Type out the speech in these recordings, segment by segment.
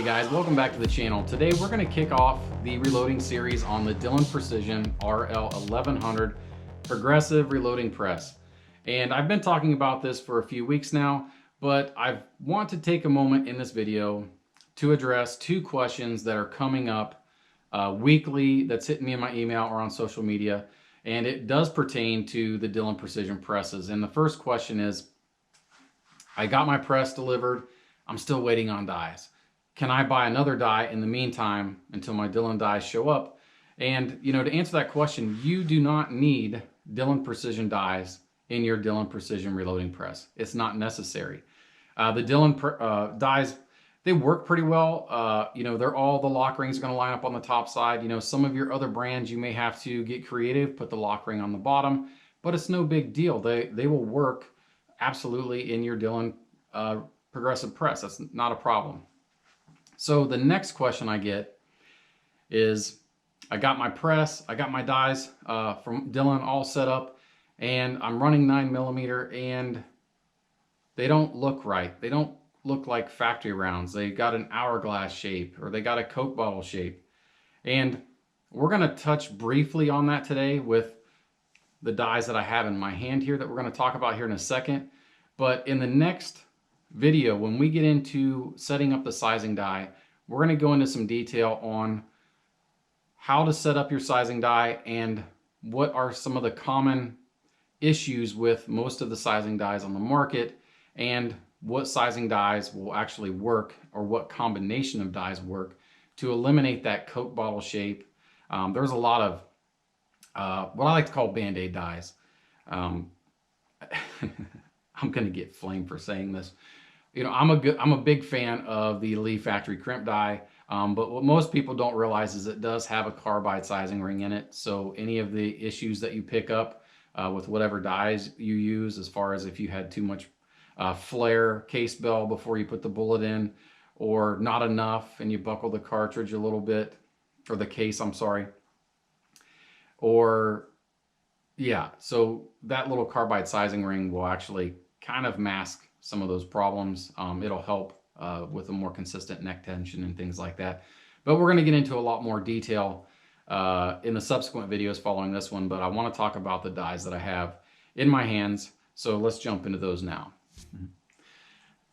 Hey guys, welcome back to the channel. Today we're going to kick off the reloading series on the Dillon Precision RL1100 progressive reloading press. And I've been talking about this for a few weeks now, but I want to take a moment in this video to address two questions that are coming up weekly that's hitting me in my email or on social media. And it does pertain to the Dillon Precision presses. And the first question is, I got my press delivered. I'm still waiting on dies. Can I buy another die in the meantime until my Dillon dies show up? And, you know, to answer that question, you do not need Dillon Precision dies in your Dillon Precision reloading press. It's not necessary. The Dillon dies, they work pretty well. You know, they're all, the lock rings are going to line up on the top side. You know, some of your other brands, you may have to get creative, put the lock ring on the bottom, but it's no big deal. They will work absolutely in your Dillon progressive press. That's not a problem. So the next question I get is, I got my press, I got my dies from Dillon all set up, and I'm running 9mm, and they don't look right. They don't look like factory rounds. They got an hourglass shape, or they got a Coke bottle shape. And we're gonna touch briefly on that today with the dies that I have in my hand here that we're gonna talk about here in a second. But in the next video, when we get into setting up the sizing die, we're going to go into some detail on how to set up your sizing die and what are some of the common issues with most of the sizing dies on the market, and what sizing dies will actually work, or what combination of dies work to eliminate that Coke bottle shape. There's a lot of what I like to call Band-Aid dies. I'm going to get flamed for saying this. You know, I'm a big fan of the Lee factory crimp die, but what most people don't realize is it does have a carbide sizing ring in it. So any of the issues that you pick up with whatever dies you use, as far as if you had too much flare case bell before you put the bullet in, or not enough and you buckle the cartridge a little bit, or the case, I'm sorry, or yeah, so that little carbide sizing ring will actually kind of mask some of those problems. It'll help with a more consistent neck tension and things like that. But we're going to get into a lot more detail in the subsequent videos following this one. But I want to talk about the dies that I have in my hands. So let's jump into those now.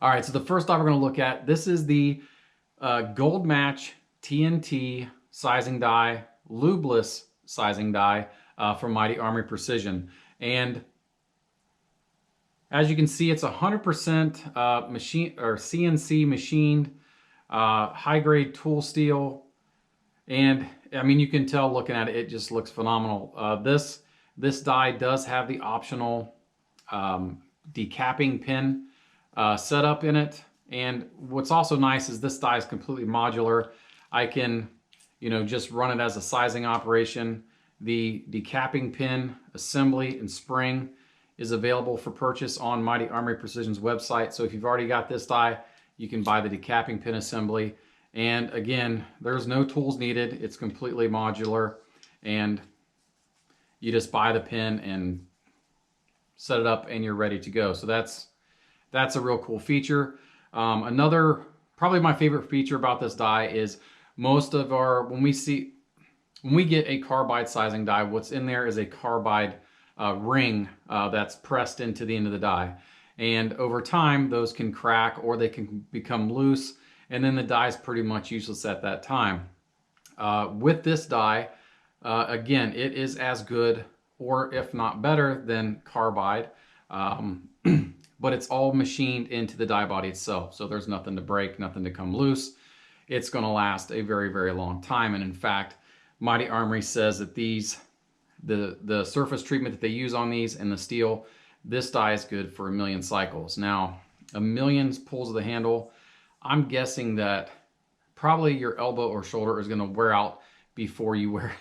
All right, so the first die we're going to look at, this is the Gold Match TNT sizing die, lubeless sizing die from Mighty Armory Precision. And as you can see, it's 100% machine or CNC machined, high-grade tool steel, and I mean, you can tell looking at it, it just looks phenomenal. This die does have the optional decapping pin set up in it, and what's also nice is this die is completely modular. I can, you know, just run it as a sizing operation. The decapping pin assembly and spring is available for purchase on Mighty Armory Precision's website. So if you've already got this die, you can buy the decapping pin assembly. And again, there's no tools needed. It's completely modular, and you just buy the pin and set it up and you're ready to go. So that's a real cool feature. Another, probably my favorite feature about this die is most of our, when we get a carbide sizing die, what's in there is a carbide ring that's pressed into the end of the die, and over time those can crack or they can become loose, and then the die is pretty much useless at that time. With this die, again, it is as good, or if not better, than carbide, but it's all machined into the die body itself, so there's nothing to break, nothing to come loose. It's going to last a very, very long time. And in fact, Mighty Armory says that the surface treatment that they use on these and the steel, this die is good for 1,000,000 cycles. Now, 1,000,000 pulls of the handle, I'm guessing that probably your elbow or shoulder is going to wear out before you wear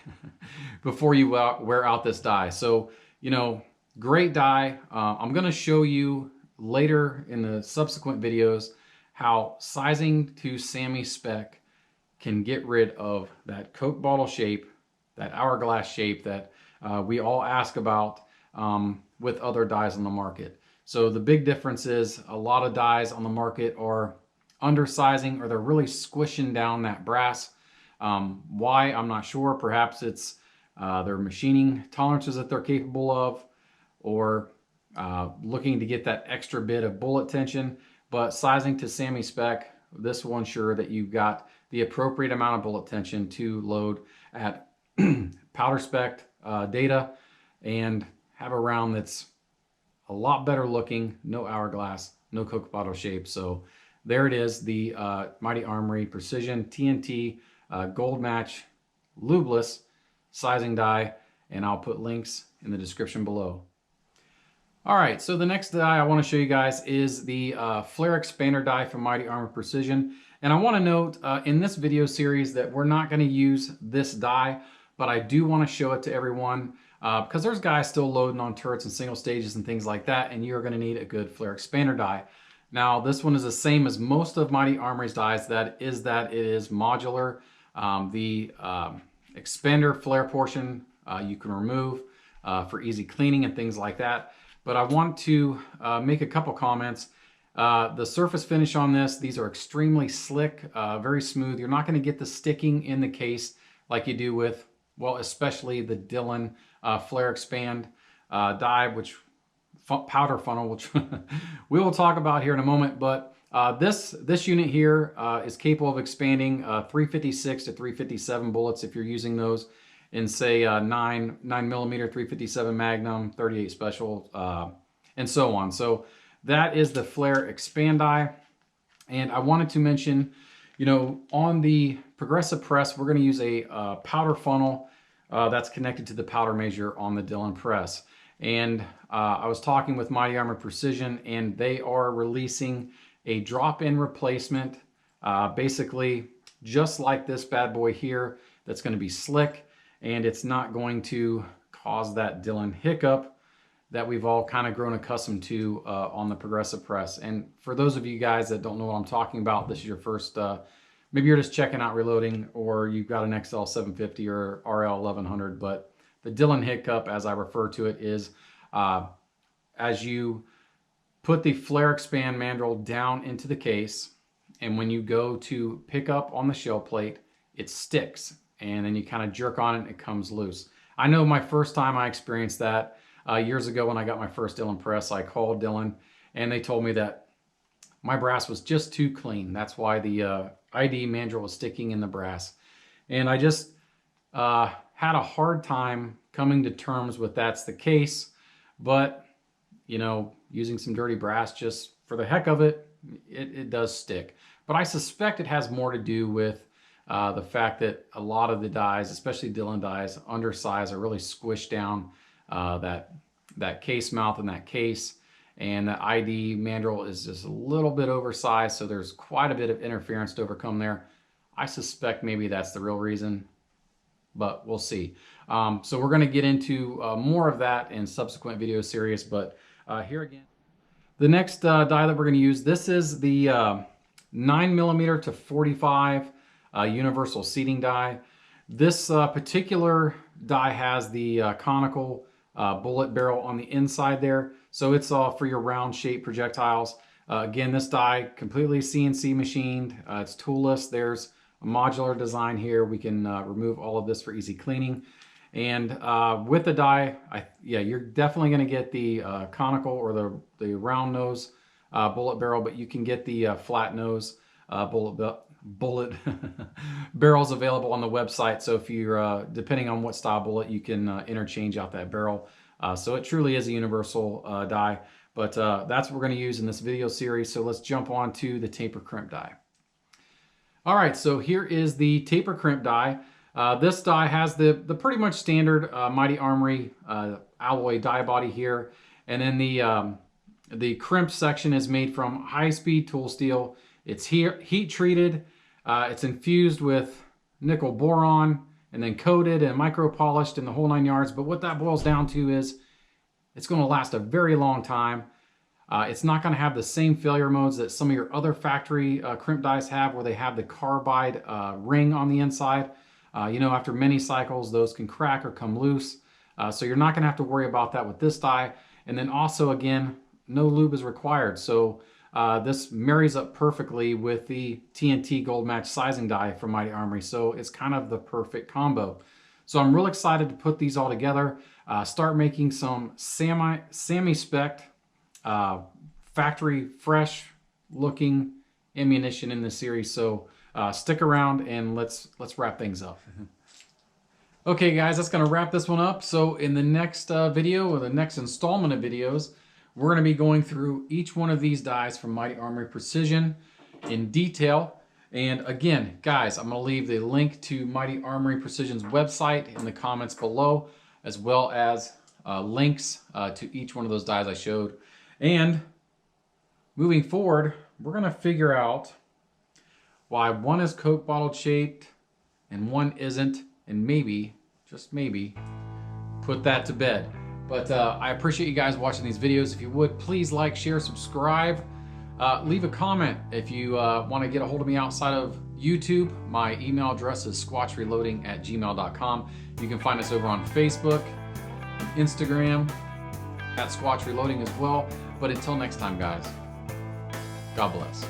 wear out this die. So, you know, great die. I'm going to show you later in the subsequent videos how sizing to SAMI spec can get rid of that Coke bottle shape, that hourglass shape that we all ask about with other dies on the market. So the big difference is a lot of dies on the market are undersizing or they're really squishing down that brass. Why, I'm not sure. Perhaps it's their machining tolerances that they're capable of, or looking to get that extra bit of bullet tension. But sizing to SAMI spec, this will ensure that you've got the appropriate amount of bullet tension to load at powder spec data and have a round that's a lot better looking, no hourglass, no Coke bottle shape. So there it is, the Mighty Armory Precision TNT Gold Match Lubeless sizing die, and I'll put links in the description below. All right, so the next die I want to show you guys is the flare expander die from Mighty Armory Precision. And I want to note in this video series that we're not going to use this die, but I do want to show it to everyone because there's guys still loading on turrets and single stages and things like that, and you're going to need a good flare expander die. Now, this one is the same as most of Mighty Armory's dies, that it is modular. The expander flare portion you can remove for easy cleaning and things like that. But I want to make a couple comments. The surface finish on this, these are extremely slick, very smooth. You're not going to get the sticking in the case like you do with, well, especially the Dillon flare expand die, which powder funnel, which we will talk about here in a moment. But this unit here is capable of expanding 356 to 357 bullets if you're using those in, say, 9mm 357 Magnum, 38 Special, and so on. So that is the flare expand die. And I wanted to mention, you know, on the progressive press, we're going to use a powder funnel that's connected to the powder measure on the Dillon press. And I was talking with Mighty Armory Precision, and they are releasing a drop-in replacement, basically just like this bad boy here, that's going to be slick, and it's not going to cause that Dillon hiccup that we've all kind of grown accustomed to on the progressive press. And for those of you guys that don't know what I'm talking about, this is your first, maybe you're just checking out reloading, or you've got an XL750 or RL1100, but the Dillon hiccup, as I refer to it, is as you put the flare expand mandrel down into the case, and when you go to pick up on the shell plate, it sticks, and then you kind of jerk on it and it comes loose. I know my first time I experienced that years ago when I got my first Dillon press. I called Dillon and they told me that my brass was just too clean. That's why the ID mandrel was sticking in the brass. And I just had a hard time coming to terms with that's the case. But, you know, using some dirty brass just for the heck of it, it does stick. But I suspect it has more to do with the fact that a lot of the dies, especially Dillon dies, undersize, are really squished down that case mouth and that case. And the ID mandrel is just a little bit oversized, so there's quite a bit of interference to overcome there. I suspect maybe that's the real reason, but we'll see. So we're going to get into more of that in subsequent video series, but here again. The next die that we're going to use, this is the 9mm to 45 universal seating die. This particular die has the conical bullet barrel on the inside there, so it's for your round shape projectiles. Again, this die completely CNC machined. It's toolless. There's a modular design here. We can remove all of this for easy cleaning. And with the die, yeah, you're definitely going to get the conical or the round nose bullet barrel, but you can get the flat nose bullet barrels available on the website. So if you're depending on what style bullet, you can interchange out that barrel. So it truly is a universal die, but that's what we're going to use in this video series. So let's jump on to the taper crimp die. All right, so here is the taper crimp die. This die has the pretty much standard Mighty Armory alloy die body here, and then the crimp section is made from high-speed tool steel. It's heat treated, it's infused with nickel boron, and then coated and micro polished in the whole 9 yards. But what that boils down to is it's going to last a very long time. It's not going to have the same failure modes that some of your other factory crimp dies have, where they have the carbide ring on the inside. You know, after many cycles, those can crack or come loose. So you're not going to have to worry about that with this die. And then also, again, no lube is required. So this marries up perfectly with the TNT Gold Match sizing die from Mighty Armory, so it's kind of the perfect combo. So I'm real excited to put these all together, start making some semi-spec, factory fresh looking ammunition in this series. So stick around and let's wrap things up. Okay guys, that's gonna wrap this one up. So in the next video, or the next installment of videos, we're gonna be going through each one of these dies from Mighty Armory Precision in detail. And again, guys, I'm gonna leave the link to Mighty Armory Precision's website in the comments below, as well as links to each one of those dies I showed. And moving forward, we're gonna figure out why one is Coke bottle shaped and one isn't, and maybe, just maybe, put that to bed. But I appreciate you guys watching these videos. If you would, please like, share, subscribe. Leave a comment if you want to get a hold of me outside of YouTube. My email address is squatchreloading@gmail.com. You can find us over on Facebook, Instagram, @squatchreloading as well. But until next time, guys, God bless.